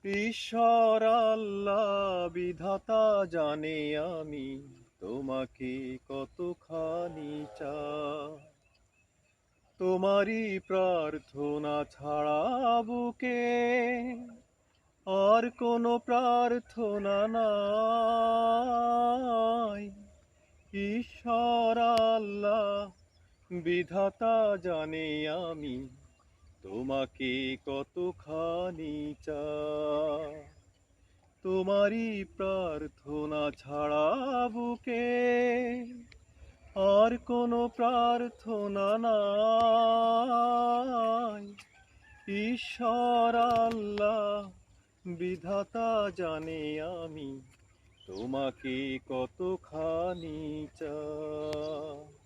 ঈশ্বর আল্লাহ বিধাতা জানে আমি তোমাকে কতখানি চাই। তোমারই প্রার্থনা ছাড়া বুকে আর কোনো প্রার্থনা নাই। ঈশ্বর আল্লাহ বিধাতা জানে আমি তোমাকে কতখানি চাই। তোমারই প্রার্থনা ছাড়া বুকে আর কোনো প্রার্থনা নাই। ঈশ্বর আল্লাহ বিধাতা জানে আমি তোমাকে কতখানি চাই।